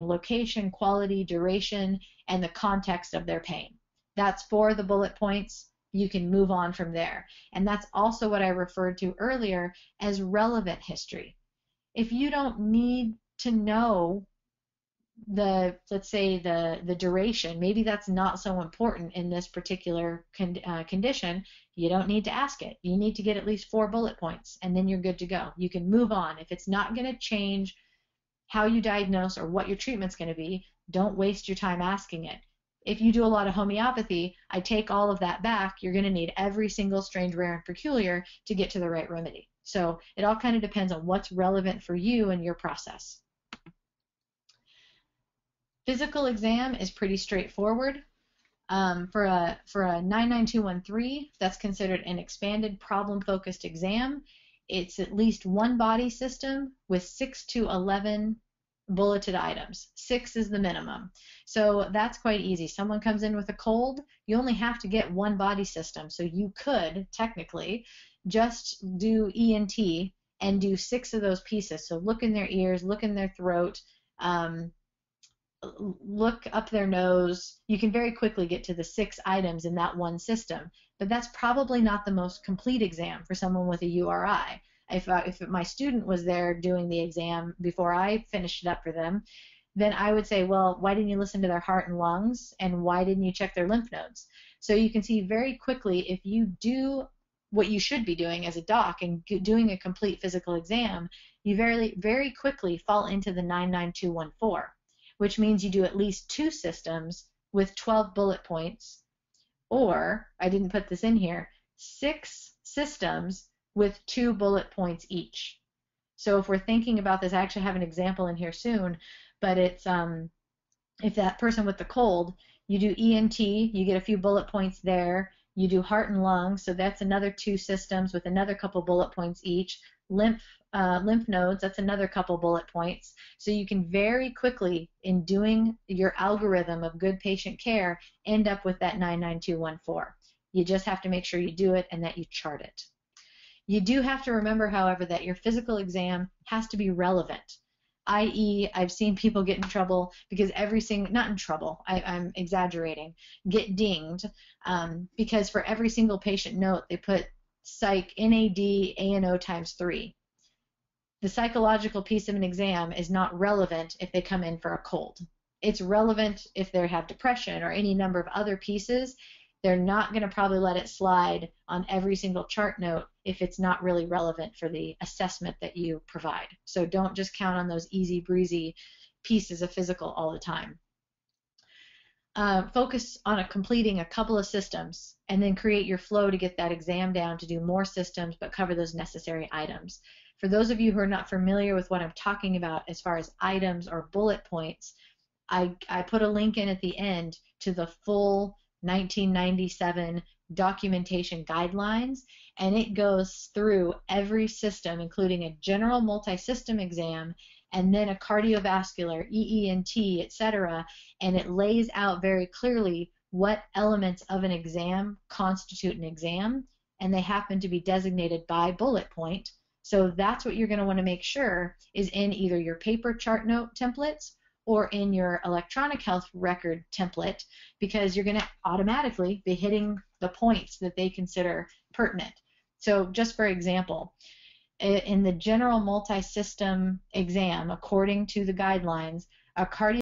location, quality, duration, and the context of their pain. That's for the bullet points. You can move on from there. And that's also what I referred to earlier as relevant history. If you don't need to know let's say the duration, maybe that's not so important in this particular condition, you don't need to ask it. You need to get at least 4 bullet points, and then you're good to go. You can move on. If it's not going to change how you diagnose or what your treatment's going to be, don't waste your time asking it. If you do a lot of homeopathy, I take all of that back. You're going to need every single strange, rare, and peculiar to get to the right remedy. So it all kind of depends on what's relevant for you and your process. Physical exam is pretty straightforward. For a 99213, that's considered an expanded problem-focused exam. It's at least one body system with 6 to 11 bulleted items. 6 is the minimum. So that's quite easy. Someone comes in with a cold, you only have to get one body system. So you could technically just do ENT and do 6 of those pieces. So look in their ears, look in their throat, look up their nose. You can very quickly get to the 6 items in that one system, but that's probably not the most complete exam for someone with a URI. If my student was there doing the exam before I finished it up for them, then I would say, well, why didn't you listen to their heart and lungs, and why didn't you check their lymph nodes? So you can see very quickly, if you do what you should be doing as a doc and doing a complete physical exam, you very quickly fall into the 99214. Which means you do at least 2 systems with 12 bullet points, or, I didn't put this in here, 6 systems with 2 bullet points each. So if we're thinking about this, I actually have an example in here soon, but it's if that person with the cold, you do ENT, you get a few bullet points there, you do heart and lungs, so that's another 2 systems with another couple bullet points each. Lymph nodes, that's another couple bullet points. So you can very quickly, in doing your algorithm of good patient care, end up with that 99214. You just have to make sure you do it and that you chart it. You do have to remember, however, that your physical exam has to be relevant. i.e., I've seen people get in trouble because not in trouble, I'm exaggerating, get dinged because for every single patient note they put psych NAD ANO times 3. The psychological piece of an exam is not relevant if they come in for a cold. It's relevant if they have depression or any number of other pieces. They're not going to probably let it slide on every single chart note if it's not really relevant for the assessment that you provide. So don't just count on those easy breezy pieces of physical all the time. Focus on completing a couple of systems and then create your flow to get that exam down to do more systems but cover those necessary items. For those of you who are not familiar with what I'm talking about as far as items or bullet points, I put a link in at the end to the full 1997 documentation guidelines, and it goes through every system, including a general multi-system exam and then a cardiovascular, EENT, etc., and it lays out very clearly what elements of an exam constitute an exam, and they happen to be designated by bullet point. So that's what you're going to want to make sure is in either your paper chart note templates or in your electronic health record template, because you're going to automatically be hitting the points that they consider pertinent. So just for example, in the general multi-system exam, according to the guidelines, a cardiac